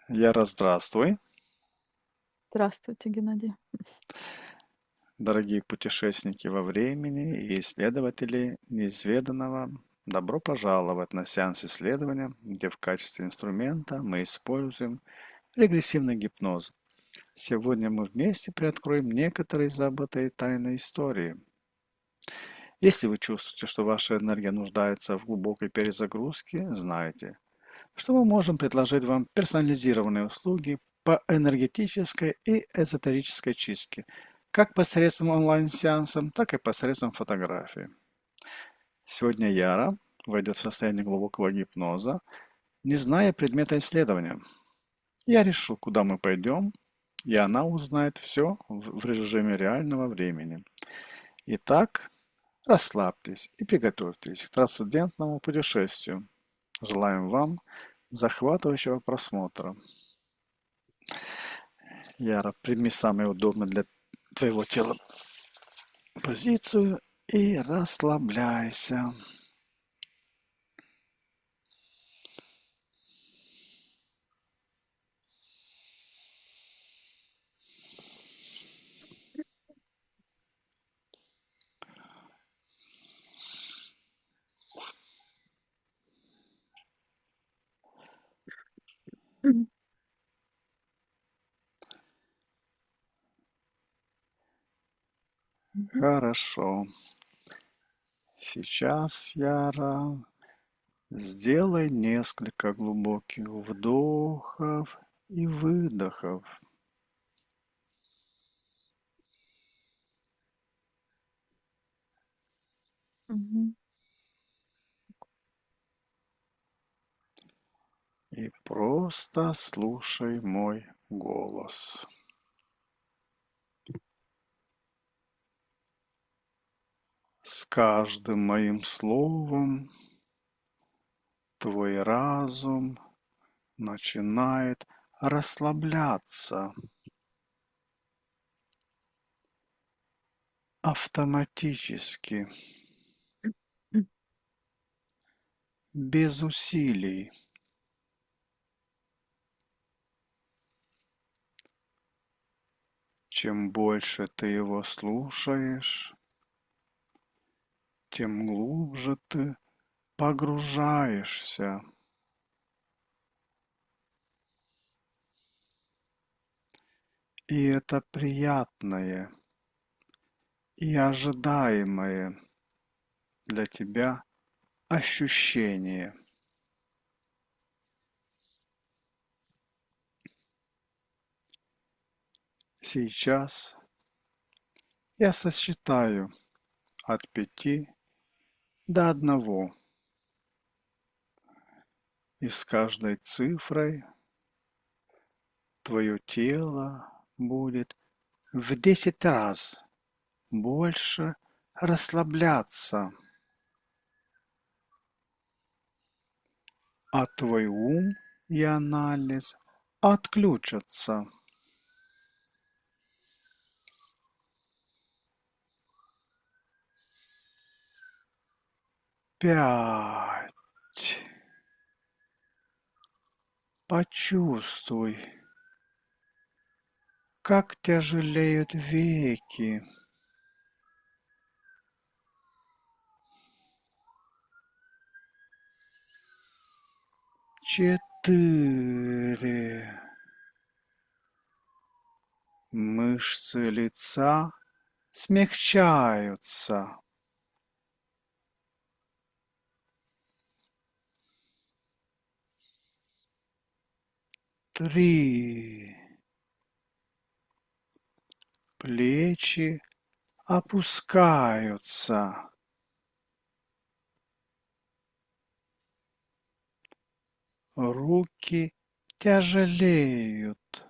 Яра, здравствуй. Здравствуйте, Геннадий. Дорогие путешественники во времени и исследователи неизведанного, добро пожаловать на сеанс исследования, где в качестве инструмента мы используем регрессивный гипноз. Сегодня мы вместе приоткроем некоторые забытые тайны истории. Если вы чувствуете, что ваша энергия нуждается в глубокой перезагрузке, знайте, что мы можем предложить вам персонализированные услуги по энергетической и эзотерической чистке, как посредством онлайн-сеансов, так и посредством фотографий. Сегодня Яра войдет в состояние глубокого гипноза, не зная предмета исследования. Я решу, куда мы пойдем, и она узнает все в режиме реального времени. Итак, расслабьтесь и приготовьтесь к трансцендентному путешествию. Желаем вам захватывающего просмотра. Яра, прими самый удобный для твоего тела позицию и расслабляйся. Мгм. Мгм. Хорошо. Сейчас, Яра, сделай несколько глубоких вдохов и выдохов. Мгм. И просто слушай мой голос. С каждым моим словом твой разум начинает расслабляться автоматически, М. без усилий. Чем больше ты его слушаешь, тем глубже ты погружаешься. И это приятное и ожидаемое для тебя ощущение. Сейчас я сосчитаю от 5 до 1, и с каждой цифрой твое тело будет в 10 раз больше расслабляться, а твой ум и анализ отключатся. 5. Почувствуй, как тяжелеют веки. 4. Мышцы лица смягчаются. 3. Плечи опускаются. 2. Тяжелеют.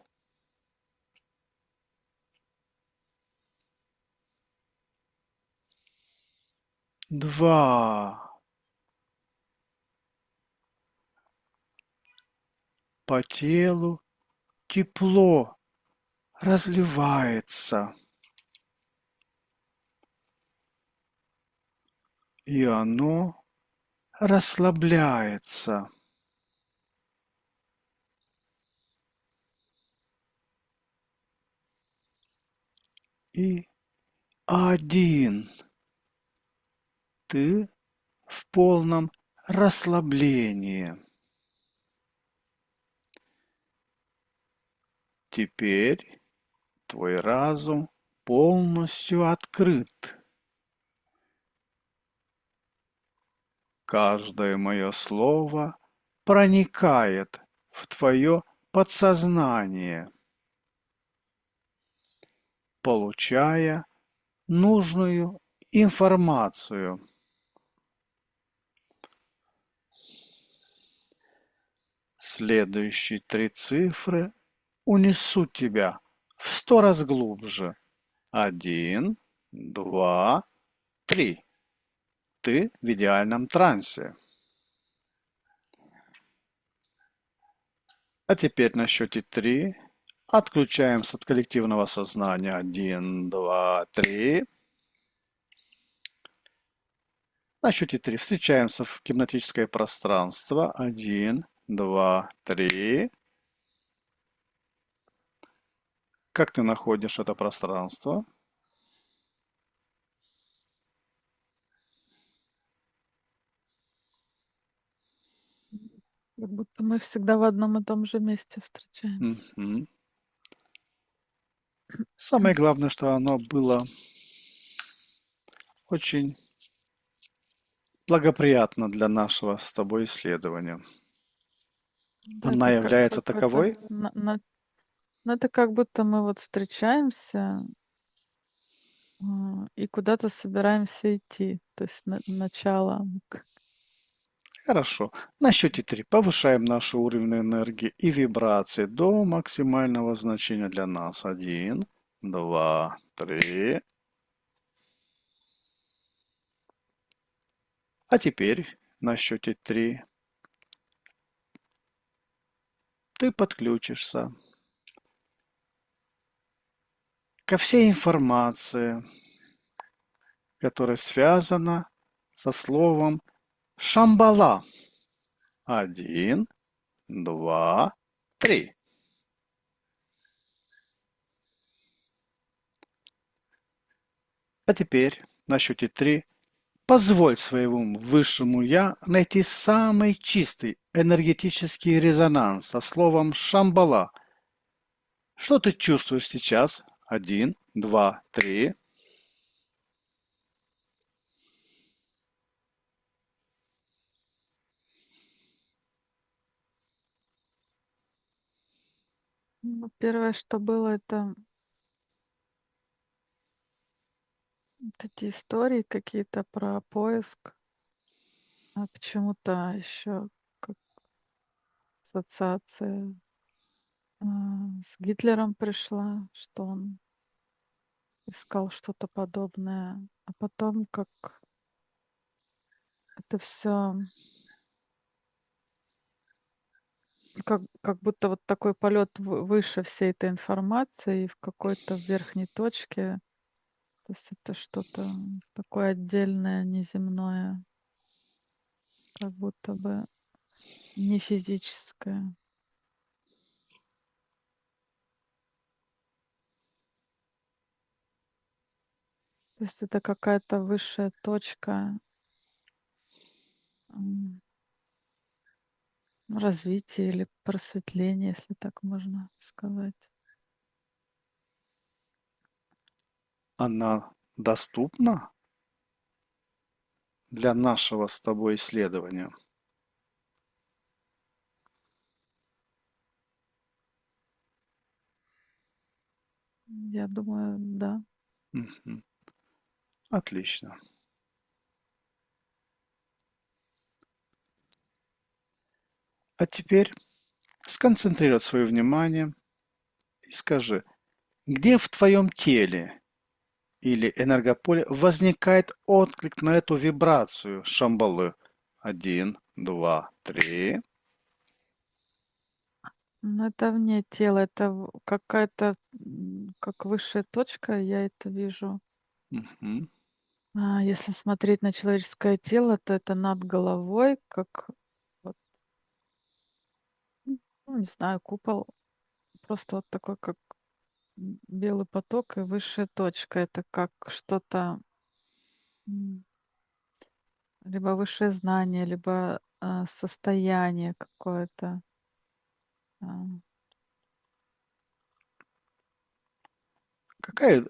2. По телу тепло разливается, и оно расслабляется. и один. Ты в полном расслаблении. Теперь твой разум полностью открыт. Каждое мое слово проникает в твое подсознание, получая нужную информацию. Следующие 3 цифры унесут тебя в 100 раз глубже. 1, 2, 3. Ты в идеальном трансе. А теперь на счете 3 отключаемся от коллективного сознания. 1, 2, 3. На счете 3 встречаемся в гипнотическое пространство. 1, 2, 3. Как ты находишь это пространство? Как будто мы всегда в одном и том же месте встречаемся. Мгм. Самое главное, что оно было очень благоприятно для нашего с тобой исследования. Да, Она это как является какой-то... таковой? Ну, это как будто мы вот встречаемся и куда-то собираемся идти. То есть начало. Хорошо. На счете 3 повышаем наш уровень энергии и вибрации до максимального значения для нас. 1, 2, 3. А теперь на счете 3 ты подключишься ко всей информации, которая связана со словом Шамбала. 1, 2, 3. А теперь на счете 3 позволь своему высшему «я» найти самый чистый энергетический резонанс со словом «Шамбала». Что ты чувствуешь сейчас? 1, 2, 3. Ну, первое, что было, это вот эти истории какие-то про поиск. А почему-то еще как ассоциация с Гитлером пришла, что он искал что-то подобное. А потом как это все, как будто вот такой полет выше всей этой информации и в какой-то верхней точке. То есть это что-то такое отдельное, неземное, как будто бы не физическое. То есть это какая-то высшая точка м, развития или просветления, если так можно сказать. Она доступна для нашего с тобой исследования? Я думаю, да. Мгм. Отлично. А теперь сконцентрируй свое внимание и скажи, где в твоем теле или энергополе возникает отклик на эту вибрацию Шамбалы? 1, 2, 3. Но это вне тела, это какая-то как высшая точка, я это вижу. Мгм. Если смотреть на человеческое тело, то это над головой, как вот, ну, не знаю, купол, просто вот такой, как Белый поток и высшая точка — это как что-то, м, либо высшее знание, либо состояние какое-то. а.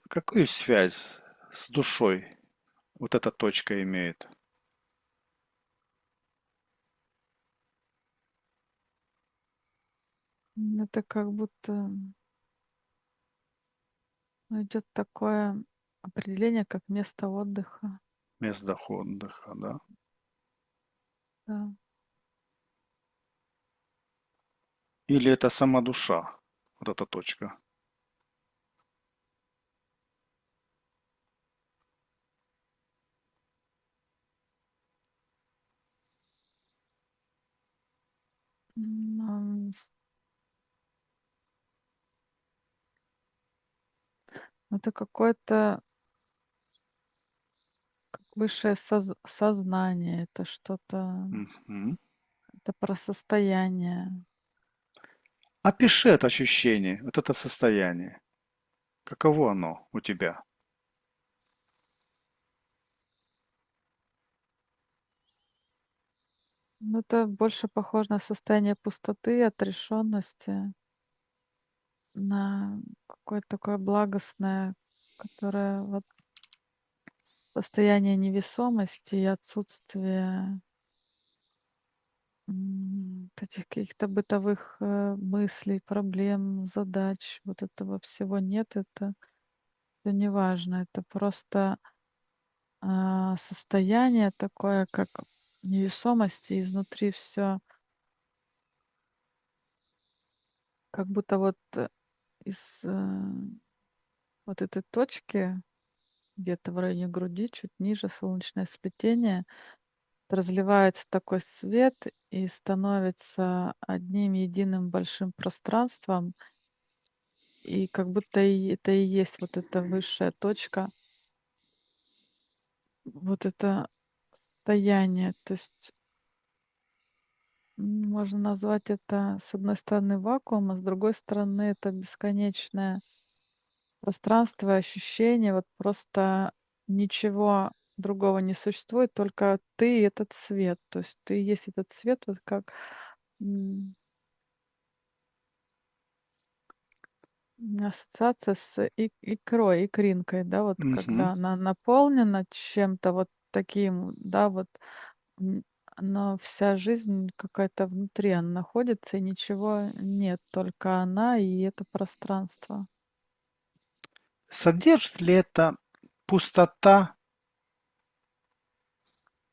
Какую связь с душой вот эта точка имеет? Это как будто идет такое определение, как место отдыха. Место отдыха, да? Да. Или это сама душа, вот эта точка? М, Это какое-то высшее сознание, это что-то, Мгм. это про состояние. Опиши это ощущение, вот это состояние. Каково оно у тебя? Это больше похоже на состояние пустоты, отрешенности, на какое-то такое благостное, которое вот состояние невесомости и отсутствие этих каких-то бытовых мыслей, проблем, задач. Вот этого всего нет, это всё неважно. Это просто состояние такое, как невесомости, изнутри все как будто вот из вот этой точки, где-то в районе груди, чуть ниже солнечное сплетение, разливается такой свет и становится одним единым большим пространством. И как будто это и есть вот эта высшая точка, вот это состояние. То есть можно назвать это, с одной стороны, вакуум, а с другой стороны, это бесконечное пространство и ощущение. Вот просто ничего другого не существует, только ты и этот свет. То есть ты и есть этот свет, вот как м, у меня ассоциация с икрой, икринкой, да, вот Мгм. когда она наполнена чем-то вот таким, да, вот, м, но вся жизнь какая-то внутри, она находится, и ничего нет, только она и это пространство. Содержит ли эта пустота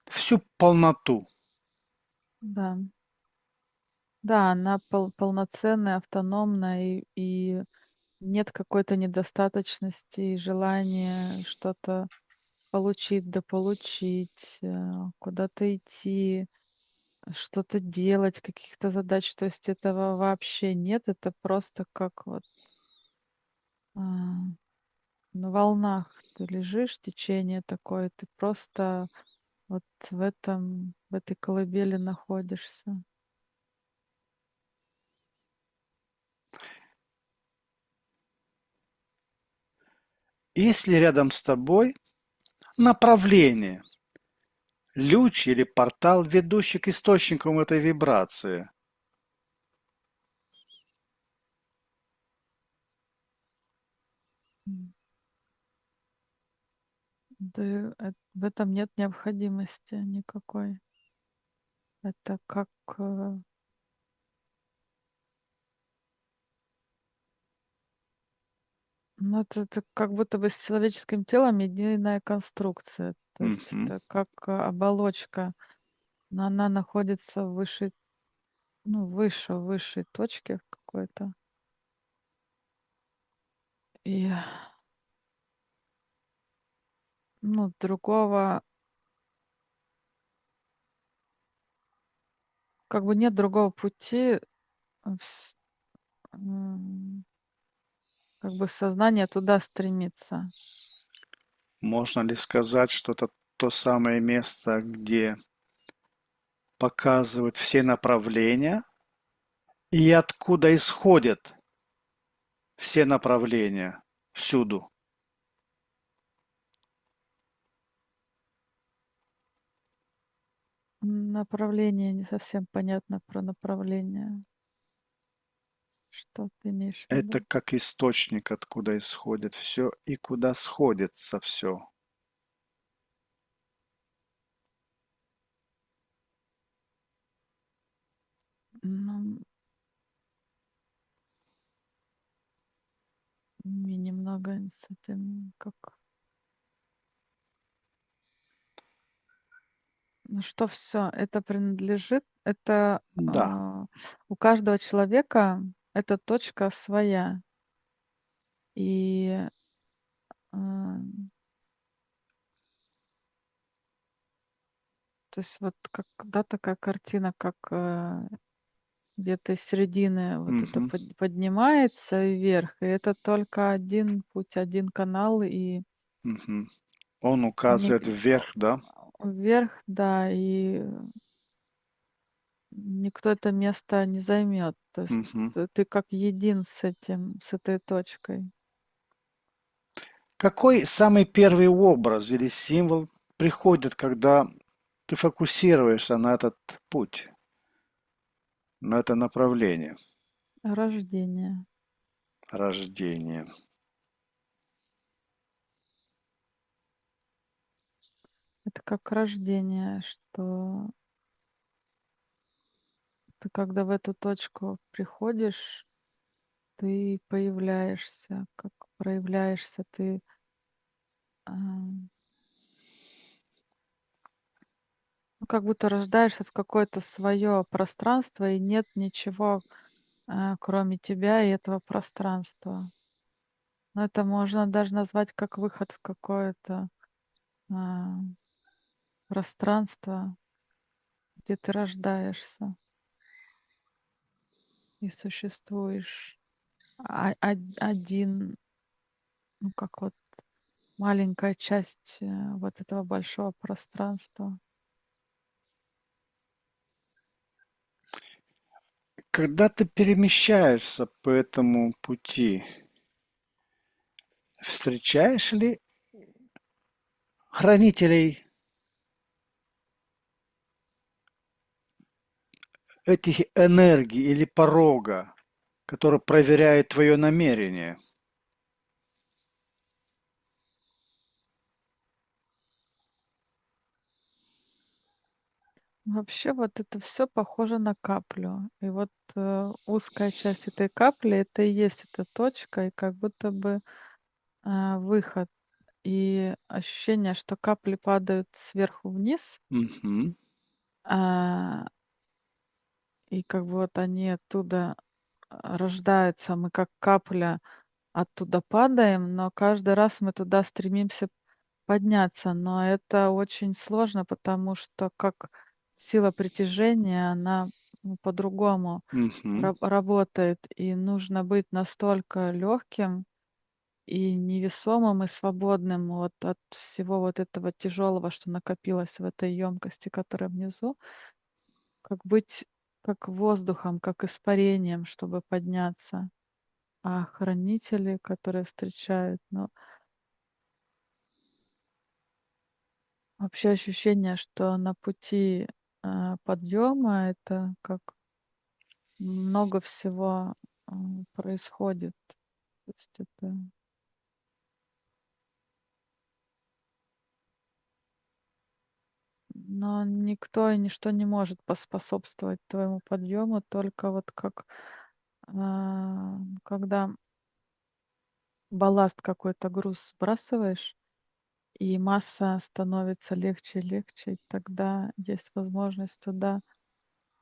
всю полноту? Да, да, она полноценная, автономная, и нет какой-то недостаточности и желания что-то получить, дополучить, куда-то идти. Что-то делать, каких-то задач. То есть этого вообще нет. Это просто как вот, а, на волнах ты лежишь, течение такое, ты просто вот в этой колыбели находишься. Есть ли рядом с тобой направление, луч или портал, ведущий к источникам этой вибрации? М. Да, в этом нет необходимости никакой. Это как, ну, это как будто бы с человеческим телом единая конструкция. То есть Мгм. это как, оболочка, но она находится в высшей, ну, выше высшей точки в какой-то. И, ну, другого, как бы нет другого пути, вс м, как бы сознание туда стремится. Можно ли сказать, что это то самое место, где показывают все направления и откуда исходят все направления, всюду. Направление не совсем понятно про направление. Что ты имеешь в Это виду? как источник, откуда исходит все и куда сходится все. Ну, мне немного с этим как... Ну что все это принадлежит, это Да. у каждого человека эта точка своя. И а, то есть вот как, да, такая картина, как где-то из середины вот это Мгм. поднимается вверх, и это только один путь, один канал, и Мгм. Он ник указывает вверх, да? вверх, да, и никто это место не займет. То есть Мгм. ты как един с этим, с этой точкой. Какой самый первый образ или символ приходит, когда ты фокусируешься на этот путь, на это направление Рождение. рождения? Это как рождение, что ты когда в эту точку приходишь, ты появляешься, как проявляешься, ты а, ну, как будто рождаешься в какое-то свое пространство, и нет ничего, кроме тебя и этого пространства. Но это можно даже назвать как выход в какое-то а, пространство, где ты рождаешься и существуешь один, ну как вот маленькая часть вот этого большого пространства. Когда ты перемещаешься по этому пути, встречаешь ли хранителей этих энергий или порога, который проверяет твое намерение? Вообще вот это все похоже на каплю. И вот узкая часть этой капли это и есть эта точка, и как будто бы выход. И ощущение, что капли падают сверху вниз, Мгм. а, и как бы вот они оттуда рождаются, мы как капля оттуда падаем, но каждый раз мы туда стремимся подняться. Но это очень сложно, потому что как сила притяжения, она по-другому Мгм. работает, и нужно быть настолько легким и невесомым, и свободным вот от всего вот этого тяжелого, что накопилось в этой емкости, которая внизу, как быть как воздухом, как испарением, чтобы подняться. А хранители, которые встречают, ну, вообще ощущение, что на пути подъема это как много всего происходит. То есть это, но никто и ничто не может поспособствовать твоему подъему, только вот как когда балласт какой-то груз сбрасываешь, и масса становится легче и легче, и тогда есть возможность туда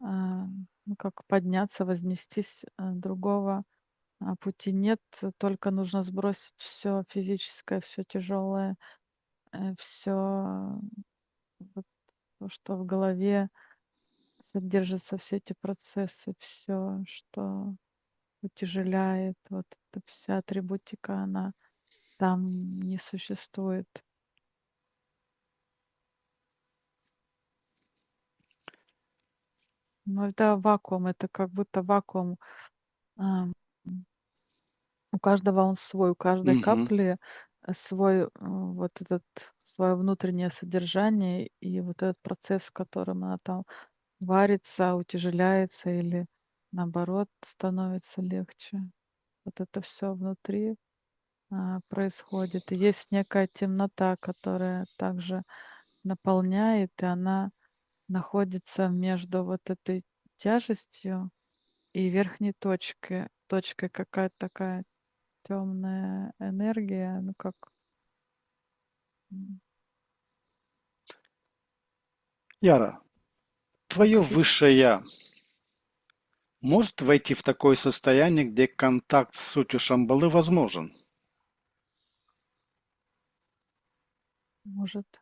ну, как подняться, вознестись, другого пути нет, только нужно сбросить все физическое, все тяжелое, все вот то, что в голове содержатся, все эти процессы, все, что утяжеляет, вот эта вся атрибутика, она там не существует. Но это вакуум, это как будто вакуум, ам, У каждого он свой, у каждой Мгм. капли свой, вот этот, свое внутреннее содержание и вот этот процесс, в котором она там варится, утяжеляется или наоборот становится легче. Вот это все внутри происходит. И есть некая темнота, которая также наполняет, и она находится между вот этой тяжестью и верхней точкой какая-то такая темная энергия, ну как м, Яра, твое как высшее я может войти в такое состояние, где контакт с сутью Шамбалы возможен? может.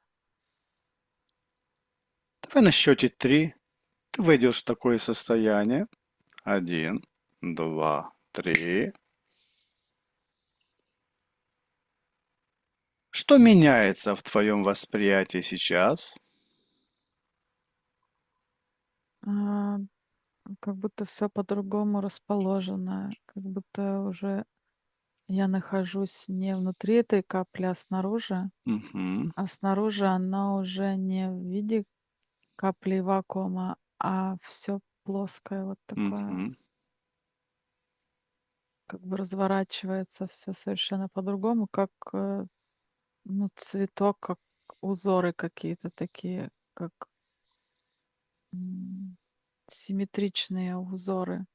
Давай на счете 3 ты войдешь в такое состояние. Один, два, три. Что меняется в твоем восприятии сейчас? А, как будто все по-другому расположено, как будто уже я нахожусь не внутри этой капли, а снаружи. Мгм, А снаружи она уже не в виде капли вакуума, а все плоское вот такое, мгм. как бы разворачивается все совершенно по-другому, как, ну, цветок, как узоры какие-то такие, как, м, симметричные узоры.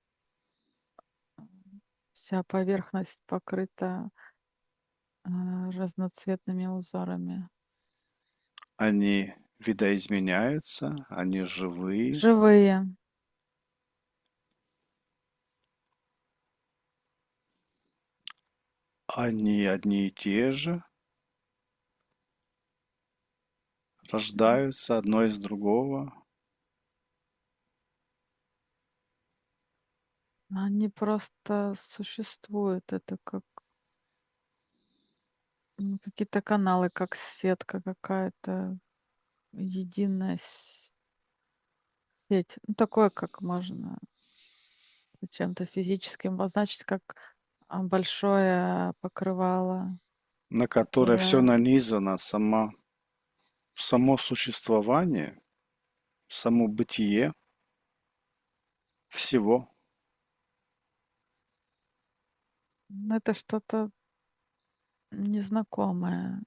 Вся поверхность покрыта, разноцветными узорами. Они видоизменяются, они живые, Живые. они одни и те же, рождаются одно из другого. Они просто существуют. Это как, какие-то каналы, как сетка какая-то, единая сеть. Ну, такое, как можно чем-то физическим обозначить, как, большое покрывало, На которой все которое нанизано, само существование, само бытие всего. это что-то незнакомое,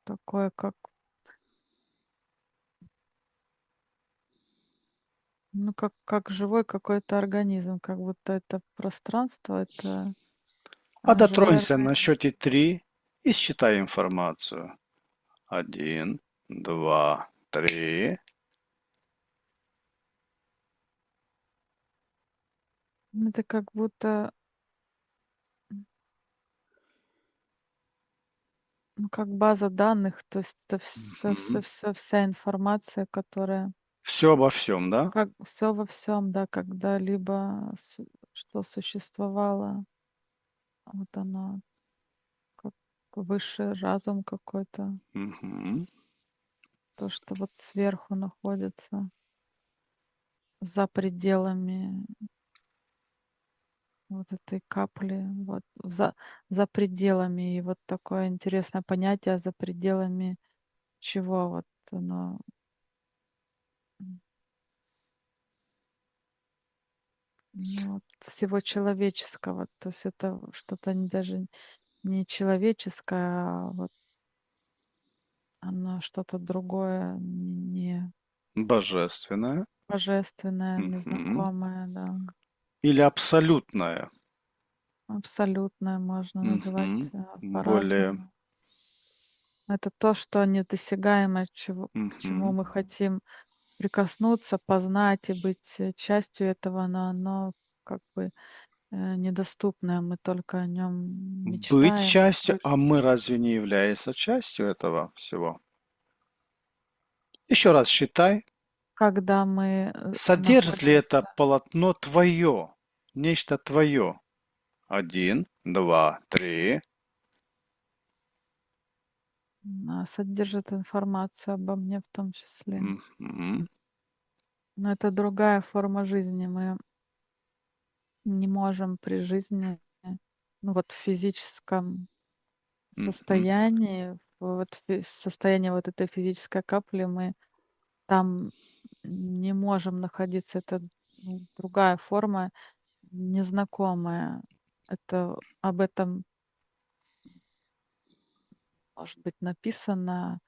такое, как, ну, как живой какой-то организм, как будто это пространство, это, А живой дотронься на организм. счете 3 и считай информацию. Один, два, три. Это как будто, ну, как база данных, то есть это вся информация, которая Все обо всем, да? как все во всем, да, когда-либо что существовало, вот оно, как высший разум какой-то, Мгм. то, что вот сверху находится, за пределами вот этой капли, вот за пределами. И вот такое интересное понятие за пределами чего вот оно. Ну, вот всего человеческого. То есть это что-то даже не человеческое, а вот оно что-то другое, не Божественное. божественное, Мгм. незнакомое, да. Или абсолютное. Абсолютное можно называть, Мгм. Более. по-разному. Это то, что недосягаемо, к чему Мгм. мы хотим прикоснуться, познать и быть, частью этого, но оно как бы, недоступное. Мы только о нем Быть мечтаем, частью, а слышим. мы разве не являемся частью этого всего? Еще раз считай, Когда мы, содержит ли это находимся, полотно твое, нечто твое. Один, два, три. содержит информацию обо мне в том числе. Мгм. Но это другая форма жизни. Мы не можем при жизни ну, вот в физическом Мгм. состоянии, в состоянии вот этой физической капли мы там не можем находиться. Это, ну, другая форма, незнакомая. Это об этом может быть написано,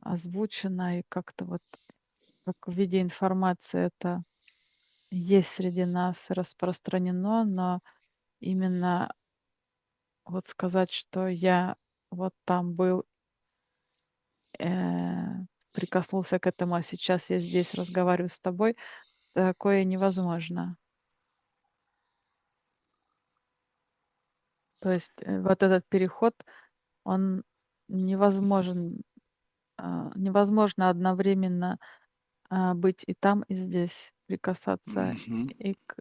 озвучено и как-то вот как в виде информации это есть среди нас, распространено, но именно вот сказать, что я вот там был, э, прикоснулся к этому, а сейчас я здесь разговариваю с тобой, такое невозможно. То есть, вот этот переход, он невозможен, невозможно одновременно, быть и там, и здесь, прикасаться Мгм. и к,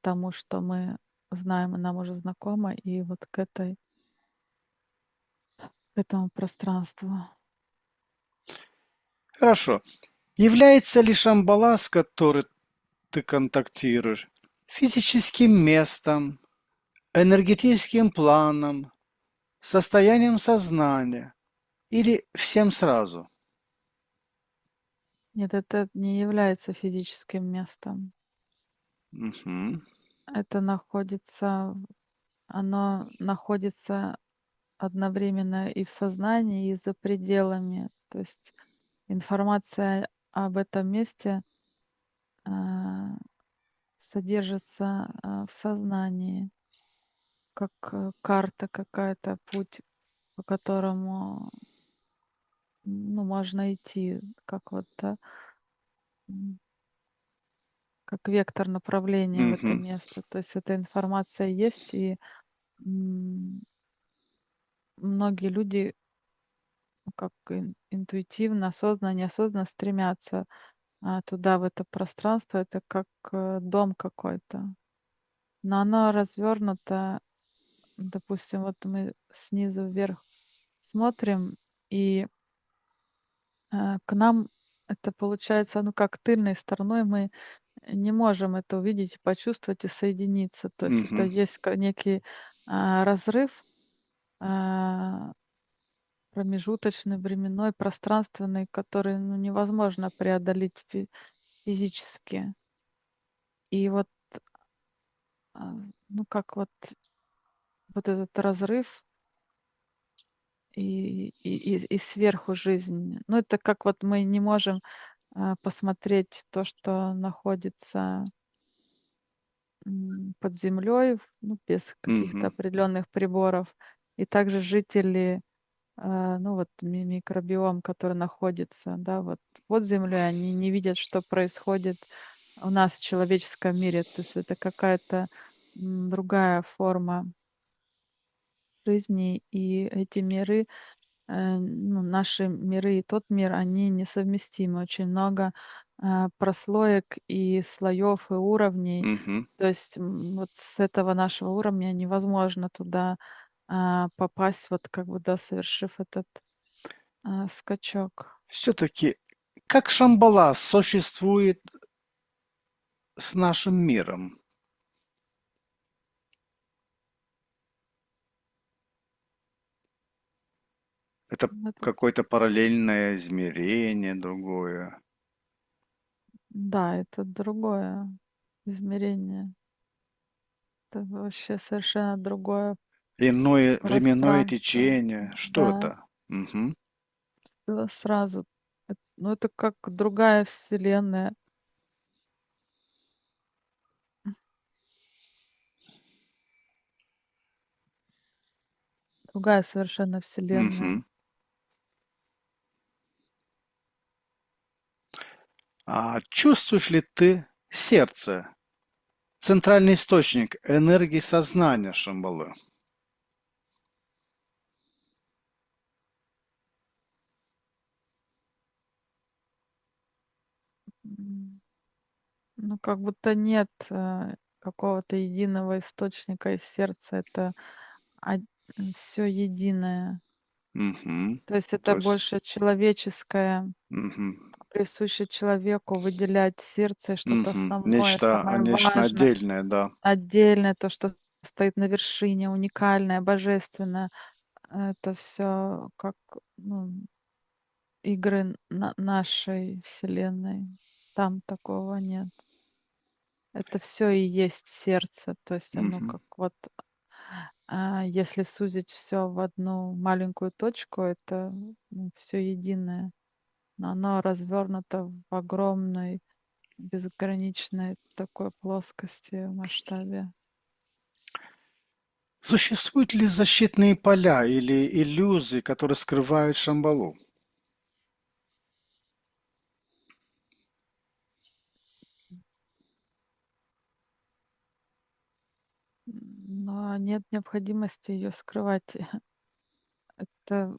тому, что мы знаем и нам уже знакомо, и вот к этому пространству. Хорошо. Является ли Шамбала, с которой ты контактируешь, физическим местом, энергетическим планом, состоянием сознания или всем сразу? Нет, это не является физическим местом. Мгм. Это оно находится одновременно и в сознании, и за пределами. То есть информация об этом месте, а, содержится, в сознании, как, карта какая-то, путь, по которому, ну, можно идти, как вот, да, м, как вектор направления в это Мгм. место. То есть эта информация есть, и, м, многие люди, ну, как интуитивно, осознанно, неосознанно стремятся, туда, в это пространство. Это как, дом какой-то. Но оно развернуто, допустим, вот мы снизу вверх смотрим, и, к нам это получается, ну, как тыльной стороной мы не можем это увидеть, почувствовать и соединиться. То есть это Мгм. есть некий, разрыв, а, промежуточный, временной, пространственный, который, ну, невозможно преодолеть физически. И вот, а, ну, как вот этот разрыв и сверху жизнь. Ну, это как вот мы не можем, посмотреть то, что находится, под землей, ну, без каких-то Мгм. определенных приборов. И также жители, ну, вот микробиом, который находится, да, вот под землей, они не видят, что происходит у нас в человеческом мире. То есть это какая-то, другая форма жизни, и эти миры, ну, наши миры и тот мир, они несовместимы. Очень много, прослоек и слоев, и уровней. Мгм. То есть, вот с этого нашего уровня невозможно туда, попасть, вот как бы, да, совершив этот, скачок. Все-таки, как Шамбала существует с нашим миром? Это Это, какое-то параллельное измерение, другое. да, это другое измерение. Это вообще совершенно другое Иное временное пространство. течение. Что Да, это? Мгм. сразу. Ну, это как другая вселенная. Другая совершенно вселенная. Мгм. А чувствуешь ли ты сердце, центральный источник энергии сознания Шамбалы? М, ну, как будто нет, какого-то единого источника из сердца. Это все единое. Мгм. То есть То это есть, больше человеческое, мгм. присуще человеку выделять сердце, что-то Мгм. основное, самое Нечто важное, отдельное, да. отдельное, то, что стоит на вершине, уникальное, божественное. Это все как, ну, игры нашей Вселенной. Там такого нет. Это все и есть сердце. То есть оно Мгм. как вот, если сузить все в одну маленькую точку, это, все единое. Но оно развернуто в огромной, безграничной такой плоскости, масштабе. Существуют ли защитные поля или иллюзии, которые скрывают Шамбалу? Но нет необходимости ее скрывать. Это,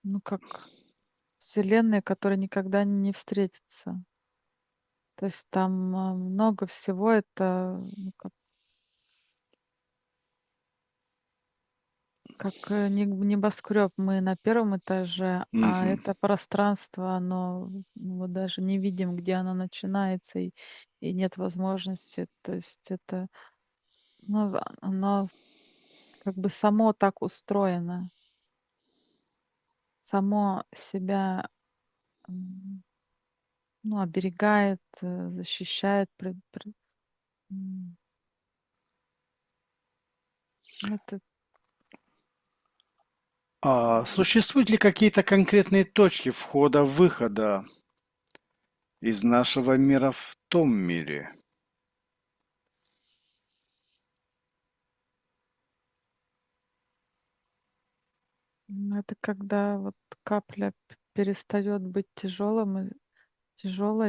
ну, как вселенная, которая никогда не встретится. То есть там, много всего. Это, ну, как, небоскреб. Мы на первом этаже, а Мгм. это пространство, оно, ну, вот даже не видим, где оно начинается, и нет возможности. То есть это, ну, оно как бы само так устроено, само себя, м, ну, оберегает, защищает. М, ну, это, А существуют ли какие-то конкретные точки входа-выхода из нашего мира в том мире? это когда вот капля перестает быть тяжелой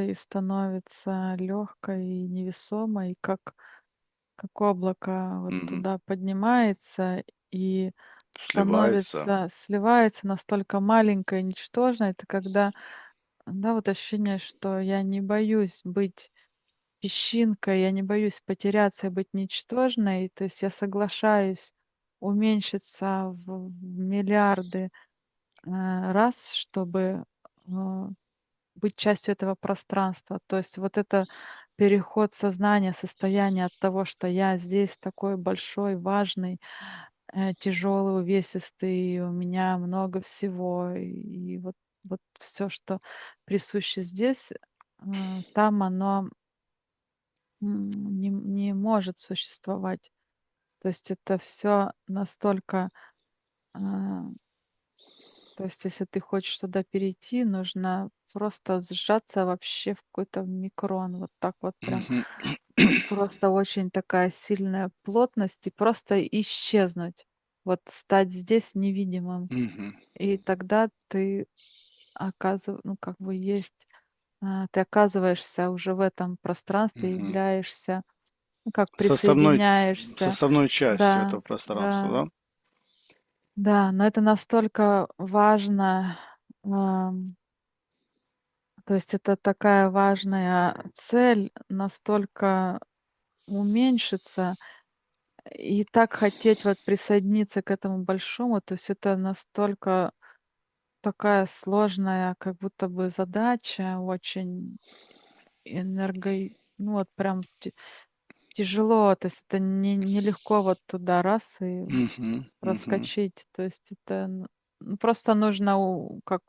и становится легкой и невесомой, как облако вот Мгм. туда поднимается и Сливается. сливается настолько маленькой и ничтожной. Это когда, да, вот ощущение, что я не боюсь быть песчинкой, я не боюсь потеряться и быть ничтожной. То есть я соглашаюсь уменьшиться в миллиарды, раз, чтобы, а, быть частью этого пространства. То есть вот это переход сознания, состояние от того, что я здесь такой большой, важный, тяжелый, увесистый, и у меня много всего, и вот все, что присуще здесь, там оно, не может существовать. То есть это все настолько, а, то есть если ты хочешь туда перейти, нужно просто сжаться вообще в какой-то микрон. Вот так вот прям. Мгм. Просто очень такая сильная плотность и просто исчезнуть. Вот стать здесь невидимым. Мгм. И тогда ты ну, как бы ты оказываешься уже в этом пространстве, Мгм. являешься, ну, как Составной, присоединяешься. составной частью Да, этого пространства, да, да? да, но это настолько важно. ам, То есть это такая важная цель, настолько уменьшиться и так хотеть вот присоединиться к этому большому. То есть это настолько такая сложная как будто бы задача, очень ну вот прям тяжело. То есть это нелегко вот туда раз и Мгм. Мгм. проскочить. То есть это, ну, просто нужно как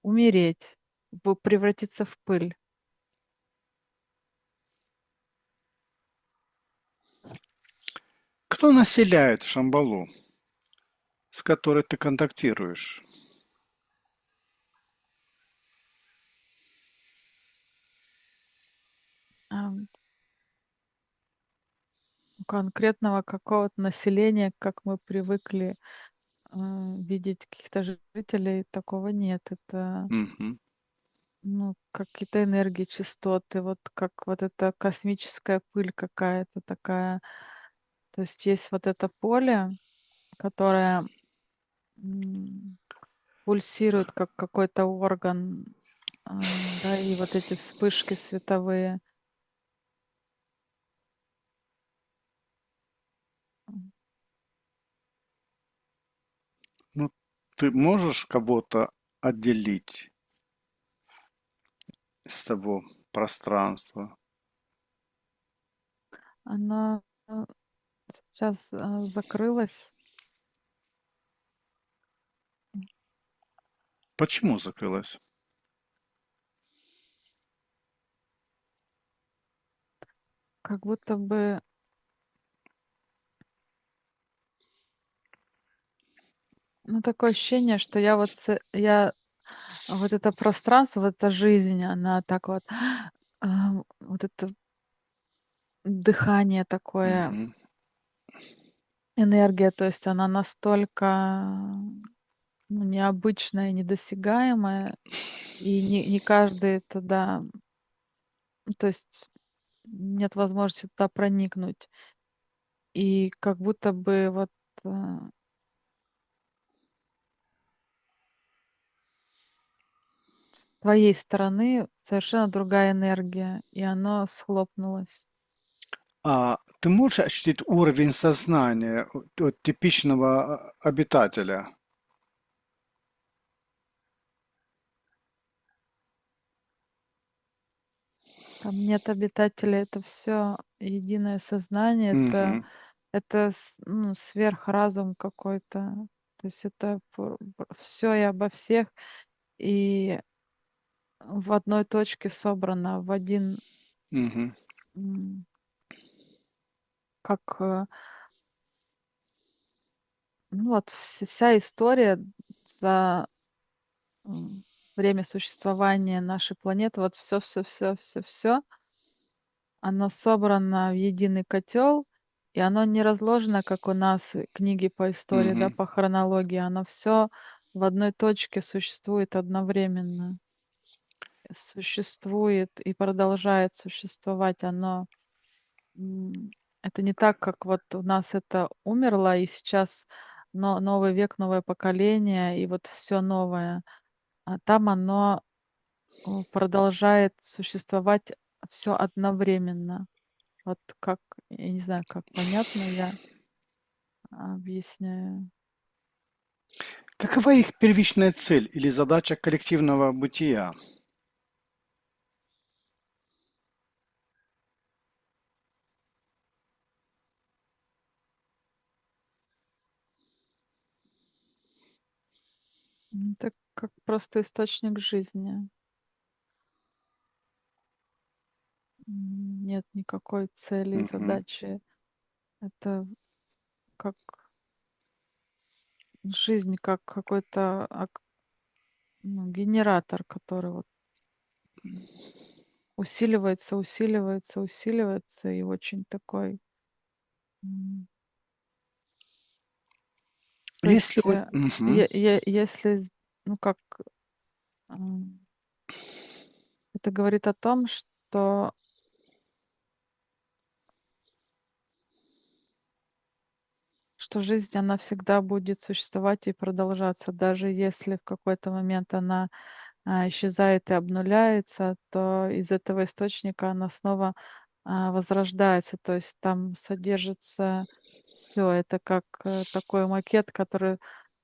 умереть, превратиться в пыль. Кто населяет Шамбалу, с которой ты контактируешь? А, Конкретного какого-то населения, как мы привыкли, видеть каких-то жителей, такого нет. Это, Мгм. ну, какие-то энергии, частоты, вот как вот эта космическая пыль какая-то такая. То есть есть вот это поле, которое, м, пульсирует как какой-то орган, да, и вот эти вспышки световые. Ну, ты можешь кого-то отделить с того пространства? она сейчас закрылась. Почему закрылась? Как будто бы, ну, такое ощущение, что я вот это пространство, вот эта жизнь, она так вот, вот это дыхание такое, Мгм. энергия, то есть она настолько, ну, необычная, недосягаемая, и не каждый туда, ну, то есть нет возможности туда проникнуть. И как будто бы вот, э, с твоей стороны совершенно другая энергия, и оно схлопнулось. А ты можешь ощутить уровень сознания от типичного обитателя? Там нет обитателя, это все единое сознание, Мгм. это ну, сверхразум какой-то. То есть это все и обо всех, и в одной точке собрано, в один, Мгм. м, как, ну вот вся история за время существования нашей планеты, вот все оно собрано в единый котел, и оно не разложено, как у нас книги по истории, да, Мгм. по хронологии. Оно все в одной точке существует одновременно. Существует и продолжает существовать. М, это не так, как вот у нас это умерло, и сейчас новый век, новое поколение, и вот все новое. А там оно продолжает существовать все одновременно. Вот как, я не знаю, как понятно я объясняю. Какова их первичная цель или задача коллективного бытия? Это как просто источник жизни. Нет никакой цели и Мгм. задачи. Это как жизнь, как какой-то ну, генератор, который вот м, усиливается, усиливается, усиливается, и очень такой. м, То Если есть, вот... Мгм. если, ну как, м, это говорит о том, что жизнь, она всегда будет существовать и продолжаться. Даже если в какой-то момент она исчезает и обнуляется, то из этого источника она снова возрождается. То есть там содержится все. Это как такой макет, который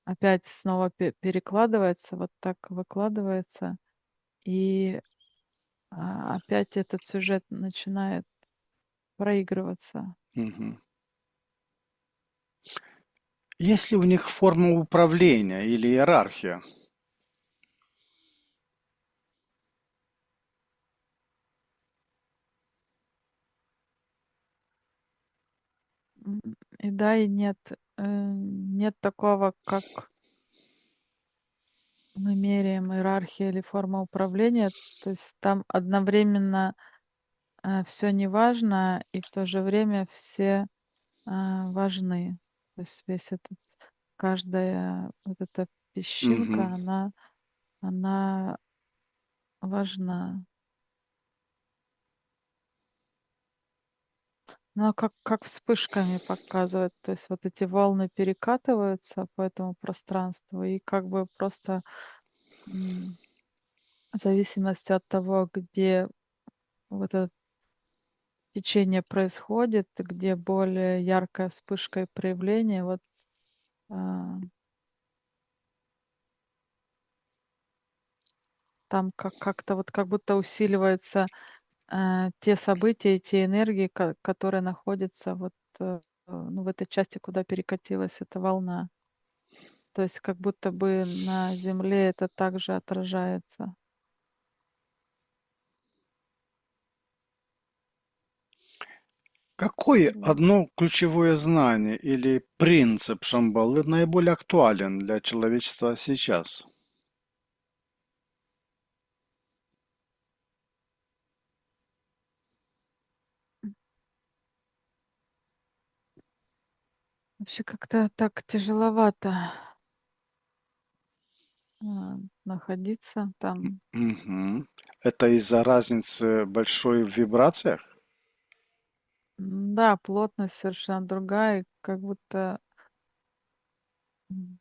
опять снова перекладывается, вот так выкладывается, и опять этот сюжет начинает проигрываться. Мгм. Есть ли у них форма управления или иерархия? М, И да, и нет. Нет такого, как мы меряем иерархия или форма управления. То есть там одновременно все не важно, и в то же время все важны. То есть каждая вот эта песчинка, Мгм. она важна. Но как вспышками показывает, то есть вот эти волны перекатываются по этому пространству, и как бы просто м, в зависимости от того, где вот это течение происходит, где более яркая вспышка и проявление, вот а, там как-то вот как будто усиливается те события и те энергии, которые находятся вот, ну, в этой части, куда перекатилась эта волна. То есть как будто бы на Земле это также отражается. Какое Вот. одно ключевое знание или принцип Шамбалы наиболее актуален для человечества сейчас? Вообще как-то так тяжеловато, находиться там. Мгм. Это из-за разницы большой в вибрациях? Да, плотность совершенно другая, и как будто, м,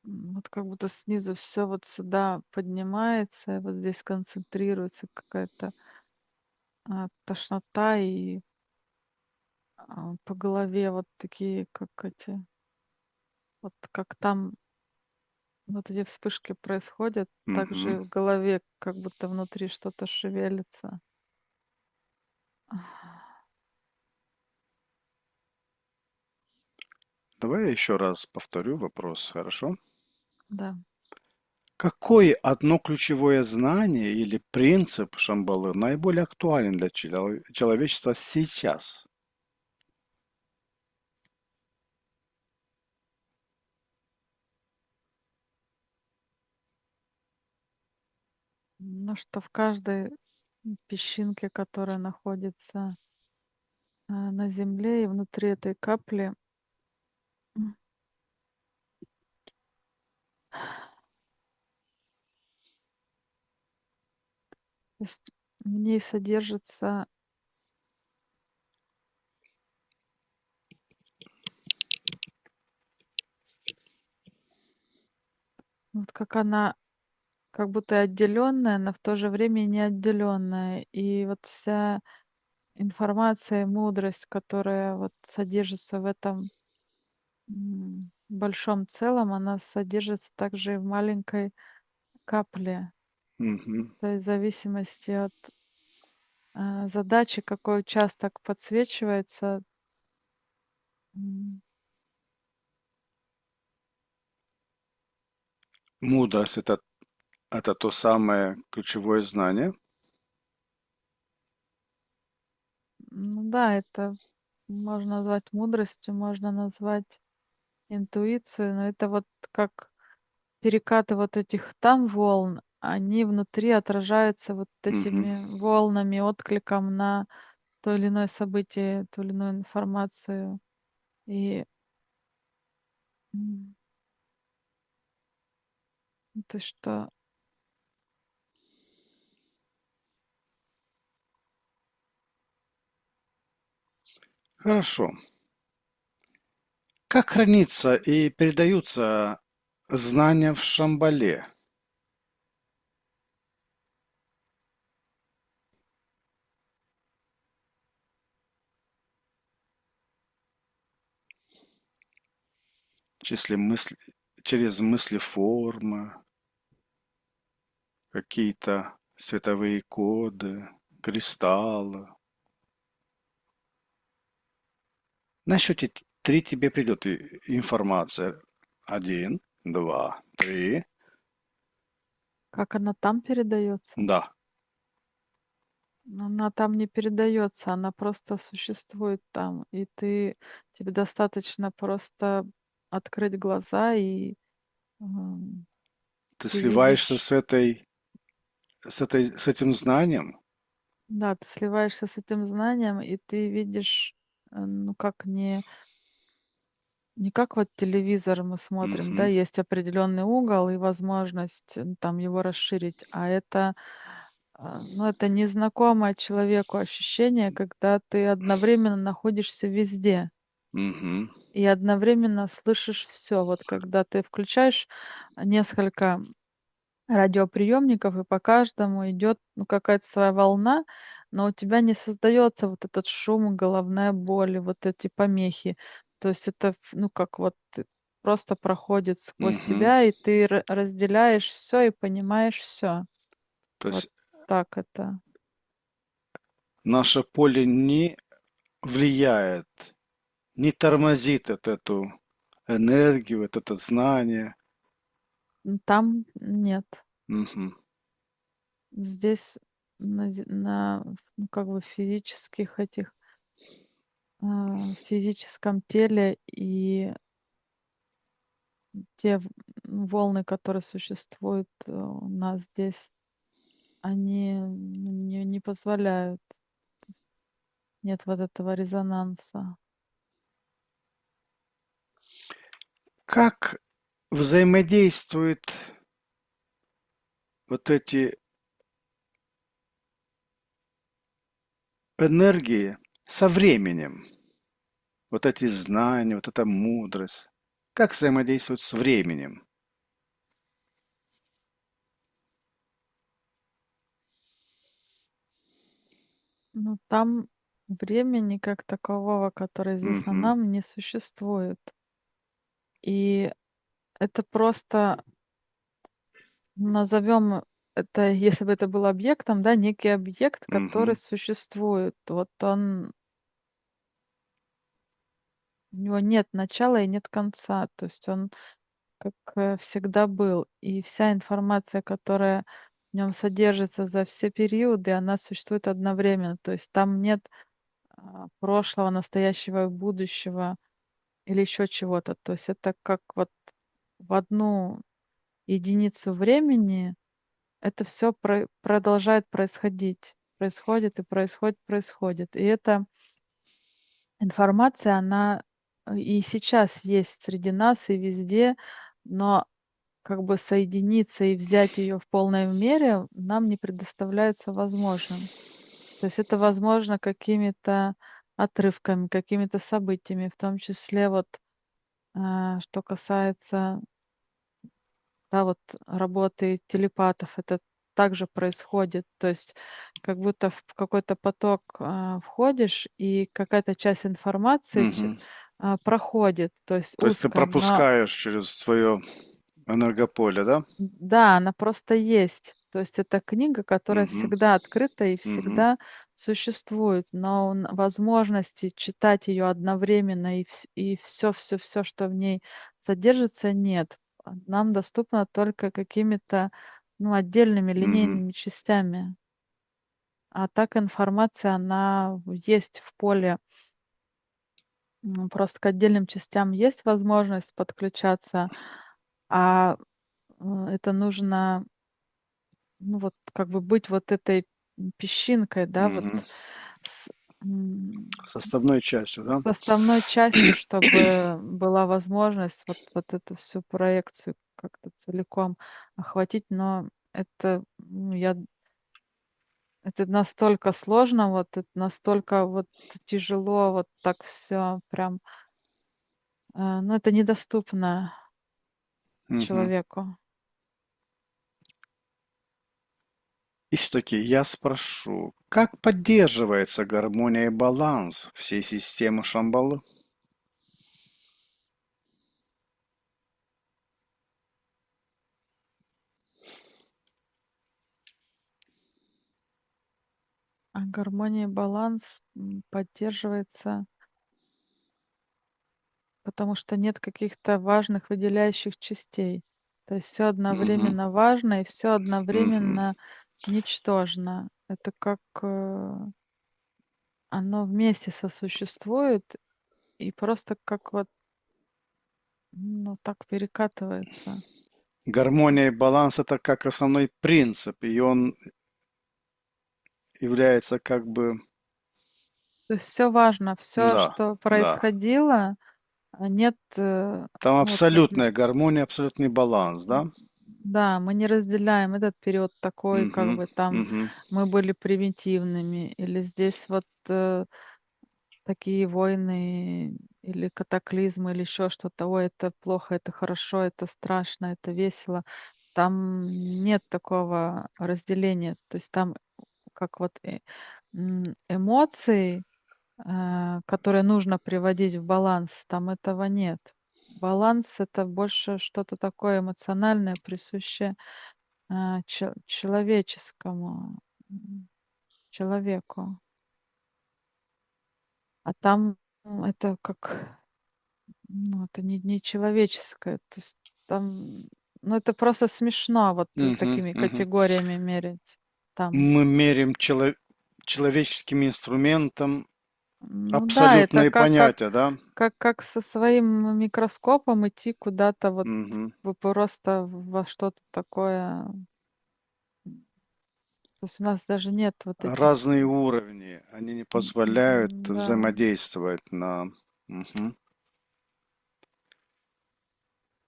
вот как будто снизу все вот сюда поднимается, и вот здесь концентрируется какая-то, тошнота и, по голове вот такие, как эти, вот как там вот эти вспышки происходят, так же и Мгм. в голове, как будто внутри что-то шевелится. Давай я еще раз повторю вопрос, хорошо? Да. Какое одно ключевое знание или принцип Шамбалы наиболее актуален для человечества сейчас? Ну, что в каждой песчинке, которая находится, на Земле и внутри этой капли, м, то есть в ней содержится, вот как она, как будто отделенная, но в то же время и не отделенная. И вот вся информация и мудрость, которая вот содержится в этом, большом целом, она содержится также и в маленькой капле. Мгм. То есть в зависимости от, задачи, какой участок подсвечивается, м, Мудрость это то самое ключевое знание. ну да, это можно назвать мудростью, можно назвать интуицию, но это вот как перекаты вот этих там волн, они внутри отражаются вот Мгм. этими волнами, откликом на то или иное событие, ту или иную информацию. И, м, то, что Хорошо. Как хранится и передаются знания в Шамбале? Если мысли, через мысли формы, какие-то световые коды, кристаллы. На счете три тебе придет информация. Один, два, три. как она там передается. Да. Но она там не передается, она просто существует там. И тебе достаточно просто открыть глаза, и Ты ты сливаешься видишь, с этим знанием. да, ты сливаешься с этим знанием, и ты видишь, ну как не как вот телевизор мы смотрим, да, Мгм, есть определенный угол и возможность там его расширить, а это, ну, это незнакомое человеку ощущение, когда ты одновременно находишься везде. мгм, И одновременно слышишь все. Вот когда ты включаешь, несколько радиоприемников, и по каждому идет, ну, какая-то своя волна, но у тебя не создается вот этот шум, головная боль и вот эти помехи. То есть это, ну, как вот просто проходит сквозь мгм. тебя, и ты разделяешь все и понимаешь все. То Вот есть так это. наше поле не влияет, не тормозит вот эту энергию, вот это знание. Там нет. Мгм. Здесь ну, как бы физических этих, в физическом теле и те волны, которые существуют у нас здесь, они не позволяют. То есть нет вот этого резонанса. Как взаимодействуют вот эти энергии со временем? Вот эти знания, вот эта мудрость. Как взаимодействовать с временем? Но там времени как такового, которое известно Мгм. нам, не существует. И это просто, назовем это, если бы это был объектом, да, некий объект, который Мгм. существует. Вот у него нет начала и нет конца. То есть он как, всегда был. И вся информация, которая в нем содержится за все периоды, она существует одновременно. То есть там нет, прошлого, настоящего и будущего или еще чего-то. То есть это как вот в одну единицу времени это все продолжает происходить. Происходит и происходит, происходит. И эта информация, она, и сейчас есть среди нас и везде, но как бы соединиться и взять ее в полной мере нам не предоставляется возможным. То есть это возможно какими-то отрывками, какими-то событиями, в том числе вот, что касается, да, вот работы телепатов, это также происходит. То есть как будто в какой-то поток, входишь, и какая-то часть информации Мгм. проходит, то есть То есть ты узкая, но пропускаешь через свое энергополе, да? да, она просто есть. То есть это книга, которая Мгм. всегда открыта и Мгм. всегда существует, но возможности читать ее одновременно и все, что в ней содержится, нет. Нам доступно только какими-то, ну, отдельными Мгм. линейными частями. А так информация, она есть в поле. Просто к отдельным частям есть возможность подключаться, а, это нужно, ну, вот как бы быть вот этой, песчинкой, да, вот Мгм. с, м, Составной частью, да? составной частью, чтобы была возможность вот эту всю проекцию как-то целиком охватить. Но это настолько сложно, вот это настолько вот тяжело, вот так все прям, ну, это недоступно Мгм. человеку. И все-таки я спрошу, как поддерживается гармония и баланс всей системы Шамбалы? А гармония и баланс, поддерживается, потому что нет каких-то важных выделяющих частей. То есть все Мгм. одновременно важно и все Мгм. одновременно ничтожно. Это как, оно вместе сосуществует и просто как вот, ну, так перекатывается. Гармония и баланс– это как основной принцип, и он является как бы... То есть все важно, все, Да, что да. происходило, нет, Там ну, вот как абсолютная гармония, абсолютный баланс, да? да, мы не разделяем этот период такой, как Мгм. бы там Мгм. мы были примитивными, или здесь вот, такие войны или катаклизмы, или еще что-то. Ой, это плохо, это хорошо, это страшно, это весело. Там нет такого разделения. То есть там как вот, эмоции, которые нужно приводить в баланс, там этого нет. Баланс — это больше что-то такое эмоциональное, присущее. человеческому человеку. А там это как, ну, это не человеческое. То есть там, ну, это просто смешно вот Мгм, такими мгм. категориями мерить там. Мы меряем человеческим инструментом Ну да, это абсолютные понятия, да? как со своим микроскопом идти куда-то вот Мгм. просто во что-то такое. То есть у нас даже нет вот этих. Разные уровни, они не позволяют Да. взаимодействовать на... Мгм.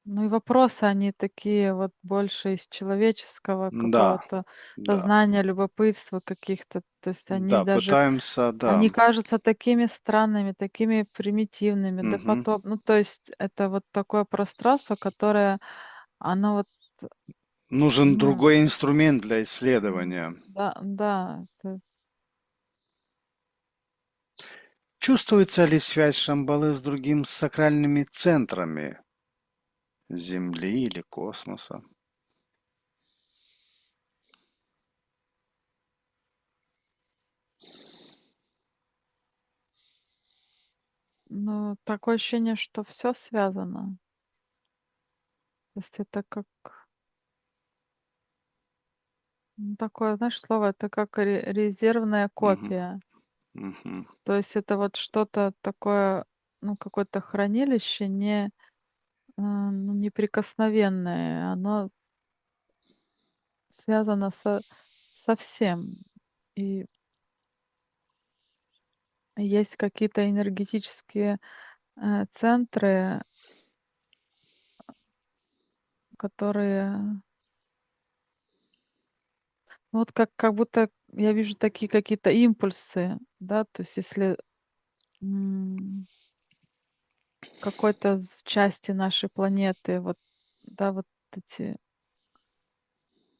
Ну и вопросы, они такие вот больше из человеческого Да, какого-то да, сознания, любопытства каких-то. То есть они да, даже, пытаемся, да. они кажутся такими странными, такими примитивными, Мгм. Ну, то есть это вот такое пространство, которое, оно вот, Нужен ну, другой инструмент для исследования. да, да, Чувствуется ли связь Шамбалы с другими сакральными центрами Земли или космоса? ну, такое ощущение, что все связано. То есть это как, ну, такое, знаешь, слово, это как резервная Мгм, копия. мгм, То есть это вот что-то такое, ну, какое-то хранилище ну, неприкосновенное. Оно связано со всем. И есть какие-то энергетические центры, которые, ну, вот как будто я вижу такие какие-то импульсы, да, то есть если какой-то части нашей планеты, вот, да, вот эти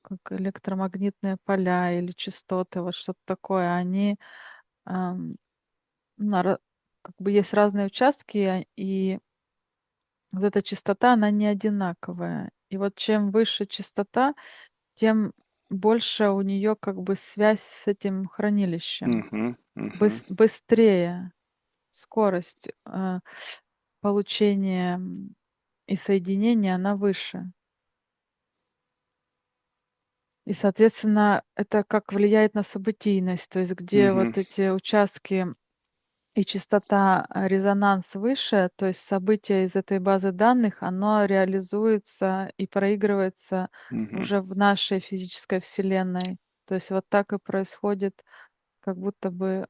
как электромагнитные поля или частоты, вот что-то такое, они, ам, на ра как бы есть разные участки, и вот эта частота, она не одинаковая. И вот чем выше частота, тем больше у нее как бы связь с этим хранилищем. мгм, мгм, Быстрее скорость, получения, и соединения, она выше. И, соответственно, это как влияет на событийность, то есть где мгм, вот эти участки и частота, резонанс выше, то есть событие из этой базы данных, оно реализуется и проигрывается мгм. уже в нашей физической вселенной. То есть вот так и происходит, как будто бы,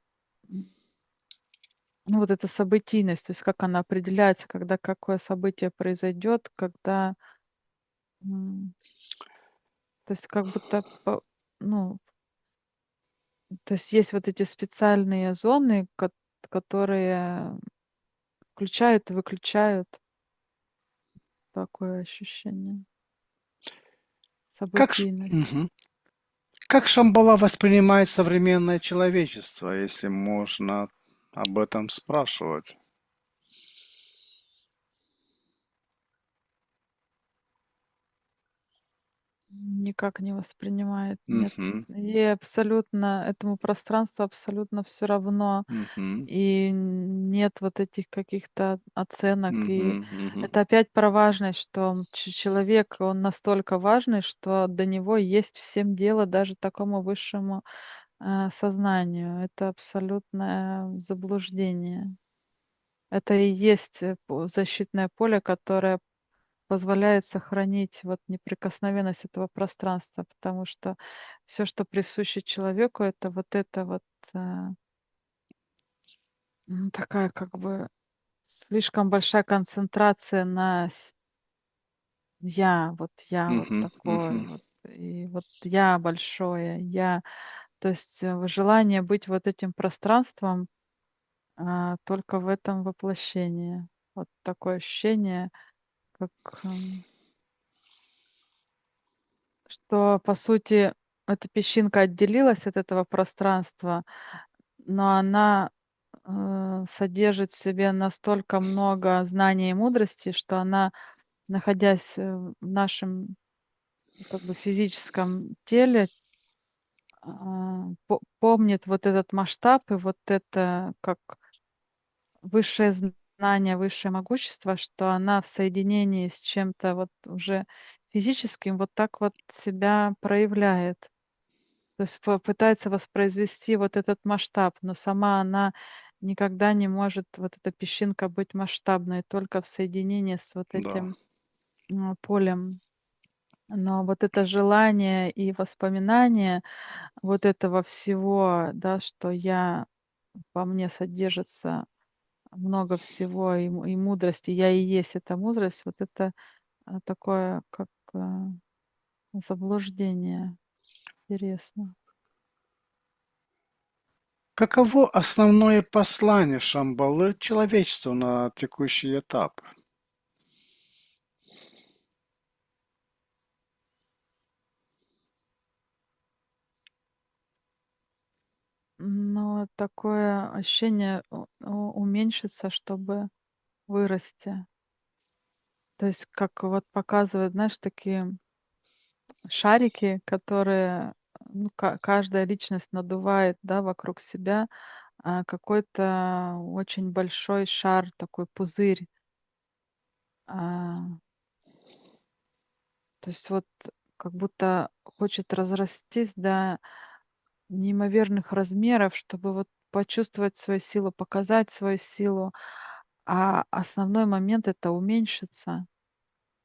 ну, вот эта событийность, то есть как она определяется, когда какое событие произойдет, когда, м, то есть как будто ну, то есть есть вот эти специальные зоны, которые включают и выключают, такое ощущение. Событийность. Мгм. Как Шамбала воспринимает современное человечество, если можно об этом спрашивать? Никак не воспринимает, нет. Мгм, Ей абсолютно, этому пространству абсолютно все равно. мгм, И нет вот этих каких-то оценок. И мгм, мгм, это опять про важность, что человек, он настолько важный, что до него есть всем дело, даже такому высшему, сознанию. Это абсолютное заблуждение. Это и есть, защитное поле, которое позволяет сохранить вот неприкосновенность этого пространства, потому что все, что присуще человеку, это вот, такая как бы слишком большая концентрация на я вот мгм, такой мгм. вот, и вот я большое, я. То есть, желание быть вот этим пространством, только в этом воплощении. Вот такое ощущение, как, что, по сути, эта песчинка отделилась от этого пространства, но она, содержит в себе настолько много знаний и мудрости, что она, находясь, в нашем как бы физическом теле, помнит вот этот масштаб и вот это как высшее знание, высшее могущество, что она в соединении с чем-то вот уже физическим вот так вот себя проявляет. То есть пытается воспроизвести вот этот масштаб, но сама она никогда не может, вот эта песчинка, быть масштабной, только в соединении с вот Да. этим полем. Но вот это желание и воспоминание вот этого всего, да, что во мне содержится много всего и мудрости, я и есть эта мудрость, вот это такое, как заблуждение. Интересно. Каково основное послание Шамбалы человечеству на текущий этап? Но такое ощущение уменьшиться, чтобы вырасти. То есть как вот показывают, знаешь, такие шарики, которые, ну, каждая личность надувает, да, вокруг себя, какой-то очень большой шар, такой пузырь. А, То есть вот как будто хочет разрастись до неимоверных размеров, чтобы вот почувствовать свою силу, показать свою силу. А основной момент — это уменьшиться.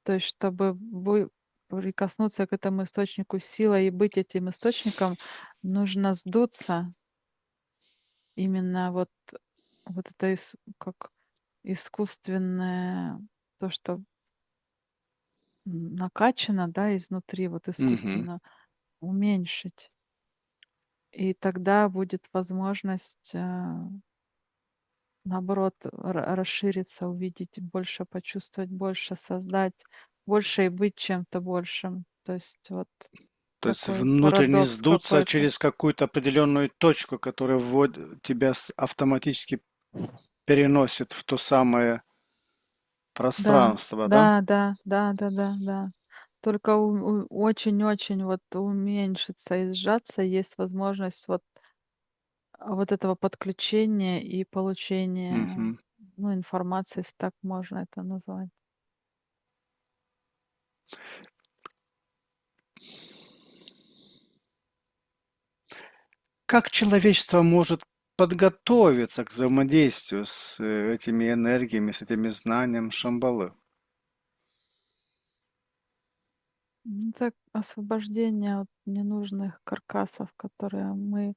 То есть чтобы прикоснуться к этому источнику силы и быть этим источником, нужно сдуться. Именно вот это как искусственное, то, что накачано, да, изнутри, вот Мгм. искусственно уменьшить. И тогда будет возможность, наоборот, расшириться, увидеть больше, почувствовать больше, создать больше и быть чем-то большим. То есть вот То есть такой внутренне парадокс сдуться какой-то. через какую-то определенную точку, которая тебя автоматически переносит в то самое Да, пространство, да? да, да, да, да, да, да. Только очень-очень вот уменьшиться и сжаться, есть возможность вот этого подключения и получения, Мгм. ну, информации, если так можно это назвать. Как человечество может подготовиться к взаимодействию с этими энергиями, с этими знаниями Шамбалы? Это освобождение от ненужных каркасов, которые мы,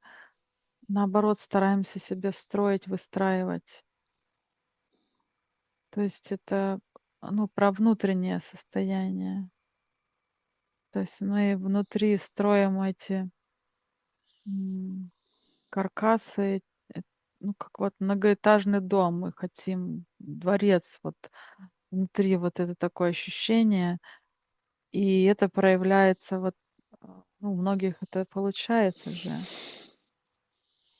наоборот, стараемся себе строить, выстраивать. То есть это, ну, про внутреннее состояние. То есть мы внутри строим эти м, каркасы, ну, как вот многоэтажный дом. Мы хотим дворец, вот внутри вот это такое ощущение. И это проявляется вот, ну, у многих это получается же,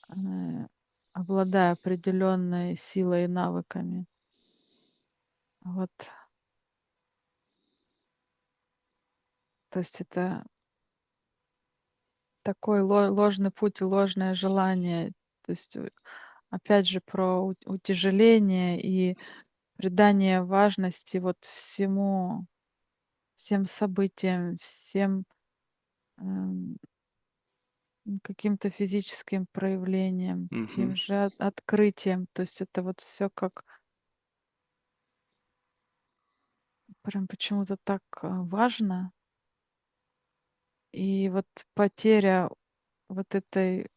э, обладая определенной силой и навыками. Вот, то есть это такой ложный путь и ложное желание. То есть, опять же, про утяжеление и придание важности вот всем событиям, всем эм, каким-то физическим проявлениям, тем Мгм. же открытием. То есть это вот все как прям почему-то так важно. И вот потеря вот этой,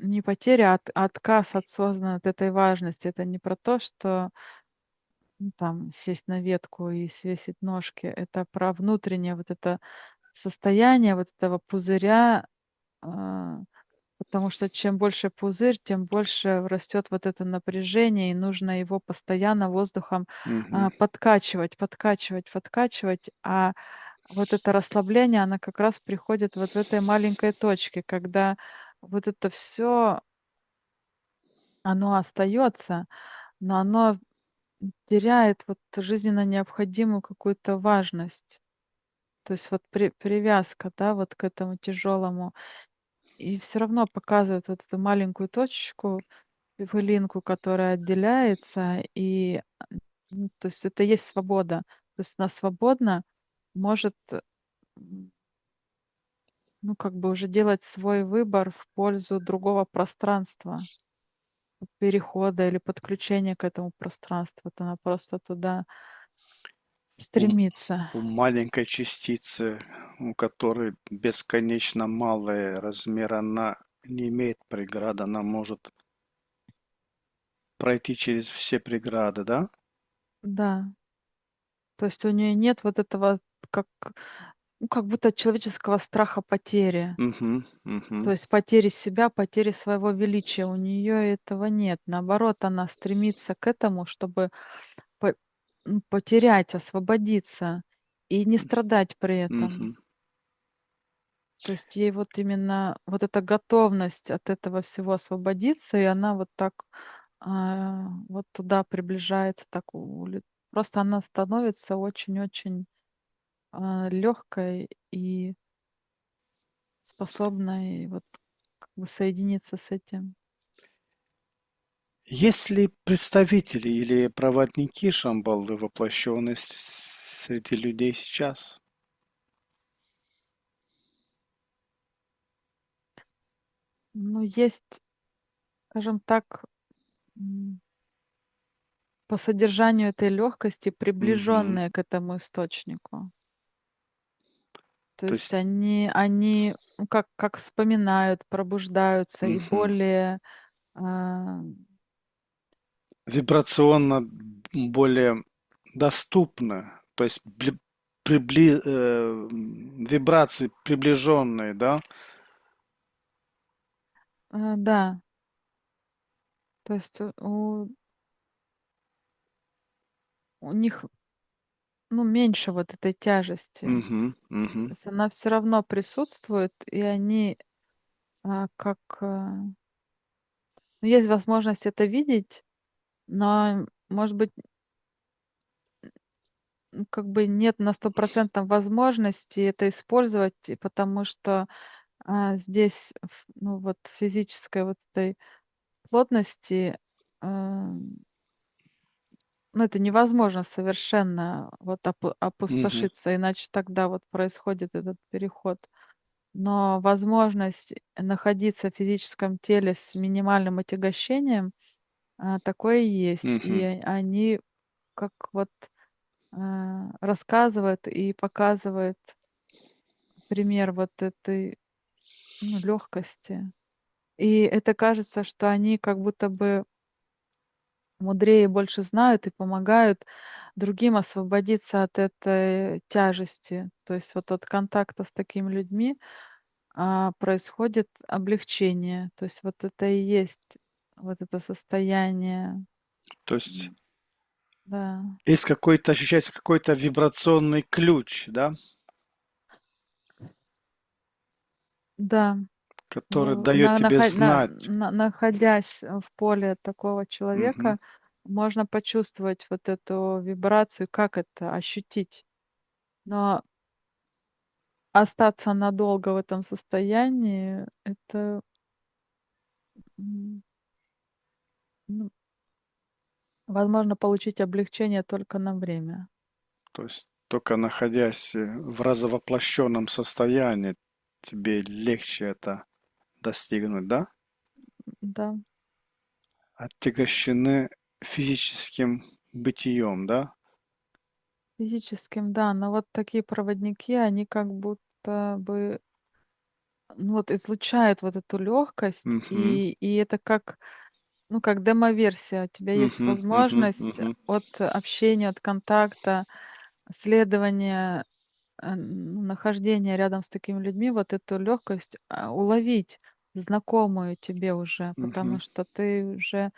не потеря, а отказ осознанно от этой важности. Это не про то, что, ну, там сесть на ветку и свесить ножки. Это про внутреннее вот это состояние вот этого пузыря, а, потому что чем больше пузырь, тем больше растет вот это напряжение, и нужно его постоянно воздухом, Мгм. подкачивать, подкачивать, подкачивать. А вот это расслабление, оно как раз приходит вот в этой маленькой точке, когда вот это все, оно остается, но оно теряет вот жизненно необходимую какую-то важность. То есть вот привязка, да, вот к этому тяжелому. И все равно показывает вот эту маленькую точечку, пылинку, которая отделяется. И, то есть это и есть свобода. То есть она свободно может, ну, как бы уже делать свой выбор в пользу другого пространства, перехода или подключения к этому пространству. Вот она просто туда У, стремится. у маленькой частицы, у которой бесконечно малый размер, она не имеет преград, она может пройти через все преграды, да? Да. То есть у нее нет вот этого, как, ну, как будто человеческого страха потери. Угу, угу, То есть потери себя, потери своего величия. У нее этого нет. Наоборот, она стремится к этому, чтобы по- потерять, освободиться и не страдать при этом. угу. То есть ей вот именно вот эта готовность от этого всего освободиться, и она вот так вот туда приближается, так просто она становится очень-очень легкой и способной вот как бы соединиться с этим. Есть ли представители или проводники Шамбалы, воплощенные среди людей сейчас? Ну, есть, скажем так, м, по содержанию этой легкости, Угу. приближенные к этому источнику. То То есть есть, они ну, как вспоминают, пробуждаются и мгм. более а, Вибрационно более доступно, то есть вибрации приближенные, да? да, то есть у них ну, меньше вот этой тяжести. Угу, угу, То есть она все равно присутствует, и они как ну, есть возможность это видеть, но, может быть, ну, как бы нет на 100% возможности это использовать, и потому что, здесь, ну, вот физической вот этой плотности, ну, это невозможно совершенно вот угу, опустошиться, иначе тогда вот происходит этот переход. Но возможность находиться в физическом теле с минимальным отягощением, такое есть. И угу. они как вот рассказывает и показывает пример вот этой, ну, легкости. И это кажется, что они как будто бы мудрее и больше знают и помогают другим освободиться от этой тяжести. То есть вот от контакта с такими людьми происходит облегчение. То есть вот это и есть вот это состояние. То есть м, Да, есть какой-то, ощущается какой-то вибрационный ключ, да, да. который дает тебе знать. Находясь в поле такого Угу, человека, можно почувствовать вот эту вибрацию, как это ощутить. Но остаться надолго в этом состоянии — это, м, ну, возможно получить облегчение только на время. то есть только находясь в разовоплощенном состоянии, тебе легче это достигнуть, да? Да, Отягощены физическим бытием, да? физическим, да. Но вот такие проводники, они как будто бы, ну, вот излучают вот эту легкость, Угу, и это как ну, как демо-версия. У тебя есть угу, угу, возможность угу, от общения, от контакта, следования, ну, нахождения рядом с такими людьми, вот эту легкость уловить, знакомую тебе уже, потому угу. что ты уже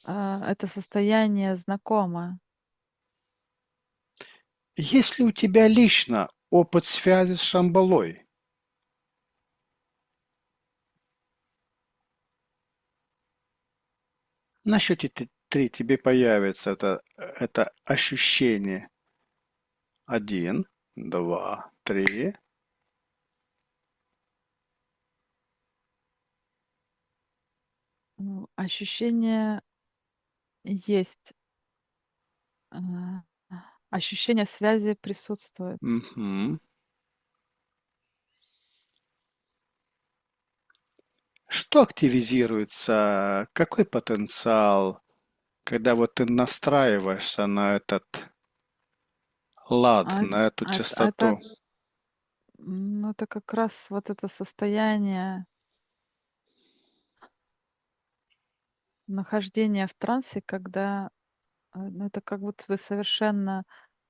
это состояние знакомо. Есть ли у тебя лично опыт связи с Шамбалой? На счете три тебе появится это ощущение. Один, два, три. Ощущение есть. а, Ощущение связи присутствует. Мгм. Что активизируется? Какой потенциал, когда вот ты настраиваешься на этот лад, А, на эту это, частоту? это как раз вот это состояние нахождения в трансе, когда это как будто бы совершенно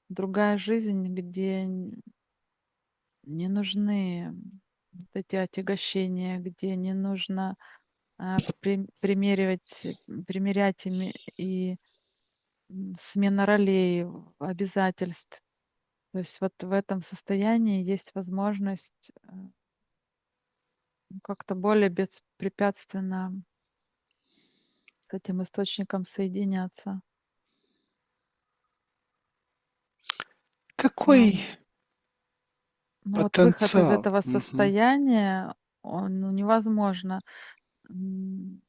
другая жизнь, где не нужны вот эти отягощения, где не нужно примерять и смена ролей, обязательств. То есть вот в этом состоянии есть возможность как-то более беспрепятственно с этим источником соединяться. Какой Но, но вот выход из потенциал? этого Мгм. состояния, он невозможно. М,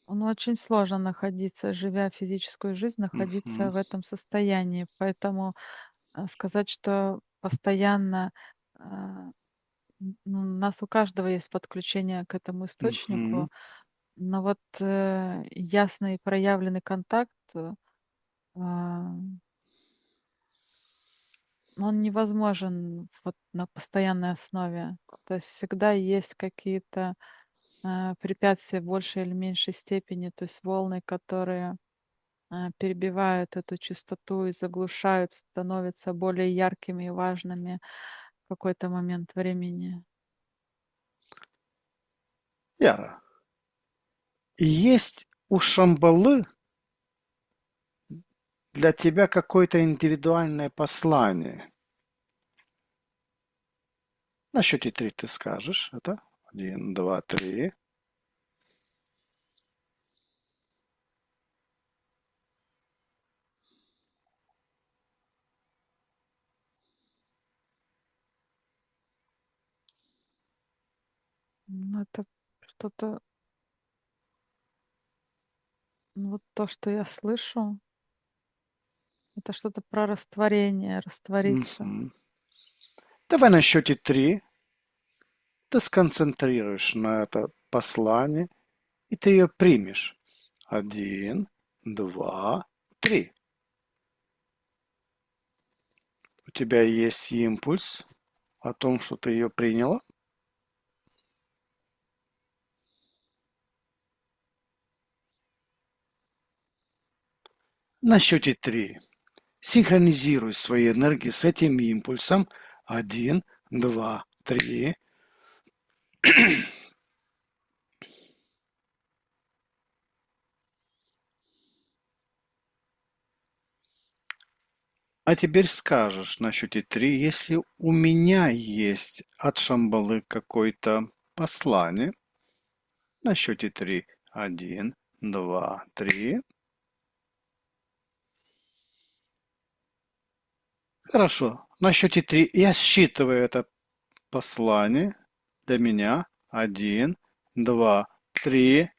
очень сложно находиться, живя физическую жизнь, находиться Мгм. в этом состоянии. Поэтому сказать, что постоянно у нас у каждого есть подключение к этому Мгм. источнику, но вот ясный проявленный контакт, а, он невозможен вот на постоянной основе. То есть всегда есть какие-то препятствия в большей или меньшей степени, то есть волны, которые перебивают эту частоту и заглушают, становятся более яркими и важными в какой-то момент времени. Яра, есть у Шамбалы для тебя какое-то индивидуальное послание? На счете три ты скажешь это. Один, два, три. Это что-то, вот то, что я слышу, это что-то про растворение, раствориться. Мгм. Давай на счете три ты сконцентрируешь на это послание, и ты ее примешь. Один, два, три. У тебя есть импульс о том, что ты ее приняла. На счете три синхронизируй свои энергии с этим импульсом. Один, два, три. А теперь скажешь на счете три, если у меня есть от Шамбалы какое-то послание. На счете три. Один, два, три. Хорошо. На счете три я считываю это послание для меня. Один, два, три.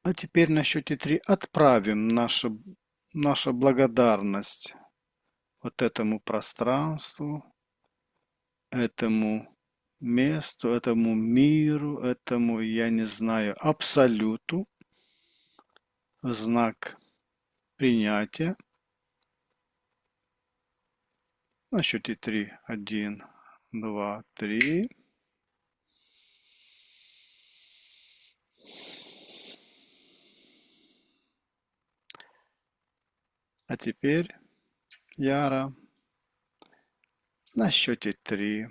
А теперь на счете три отправим нашу благодарность вот этому пространству, этому месту, этому миру, этому, я не знаю, абсолюту, в знак принятия. На счете три. Один, два, три. А теперь, Яра, на счете три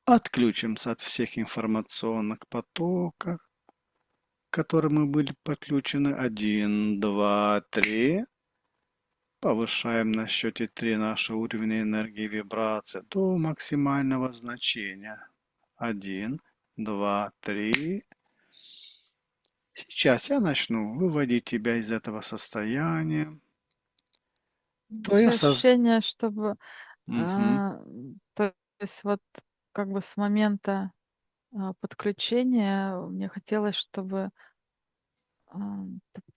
отключимся от всех информационных потоков, к которым мы были подключены. Один, два, три. Повышаем на счете три наш уровень энергии вибрации до максимального значения. Один, два, три. Сейчас я начну выводить тебя из этого состояния. Твое Такое соз... ощущение, чтобы, Мгм. то есть вот как бы с момента, подключения мне хотелось, чтобы,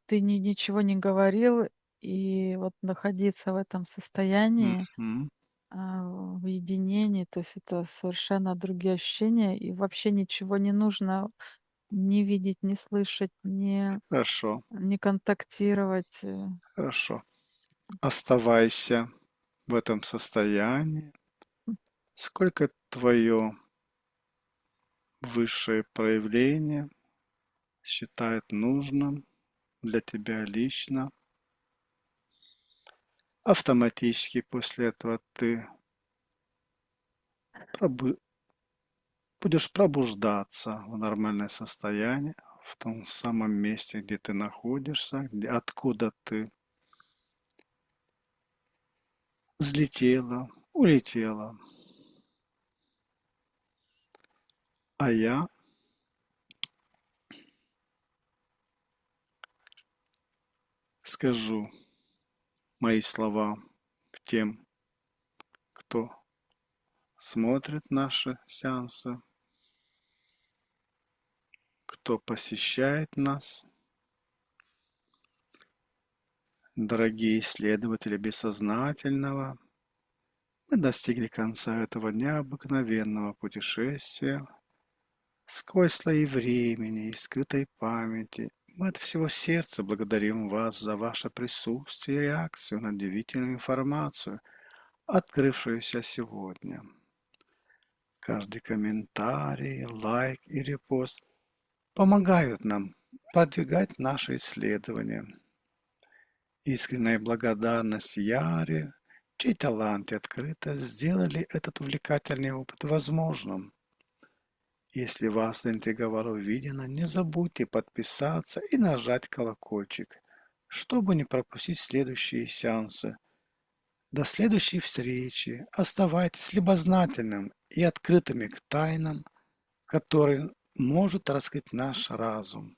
ты ничего не говорил, и вот находиться в этом состоянии, Мгм. в единении. То есть это совершенно другие ощущения, и вообще ничего не нужно ни видеть, ни слышать, Хорошо, не контактировать. хорошо. Оставайся в этом состоянии. Сколько твое высшее проявление считает нужным для тебя лично. Автоматически после этого ты пробу- будешь пробуждаться в нормальное состояние, в том самом месте, где ты находишься, откуда ты взлетела, улетела. А я скажу мои слова к тем, кто смотрит наши сеансы, кто посещает нас. Дорогие исследователи бессознательного, мы достигли конца этого необыкновенного путешествия сквозь слои времени и скрытой памяти. Мы от всего сердца благодарим вас за ваше присутствие и реакцию на удивительную информацию, открывшуюся сегодня. Каждый комментарий, лайк и репост помогают нам продвигать наши исследования. Искренняя благодарность Яре, чей талант и открытость сделали этот увлекательный опыт возможным. Если вас заинтриговало увиденное, не забудьте подписаться и нажать колокольчик, чтобы не пропустить следующие сеансы. До следующей встречи. Оставайтесь любознательным и открытыми к тайнам, которые может раскрыть наш разум.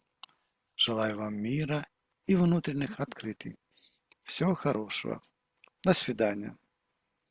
Желаю вам мира и внутренних открытий. Всего хорошего. До свидания.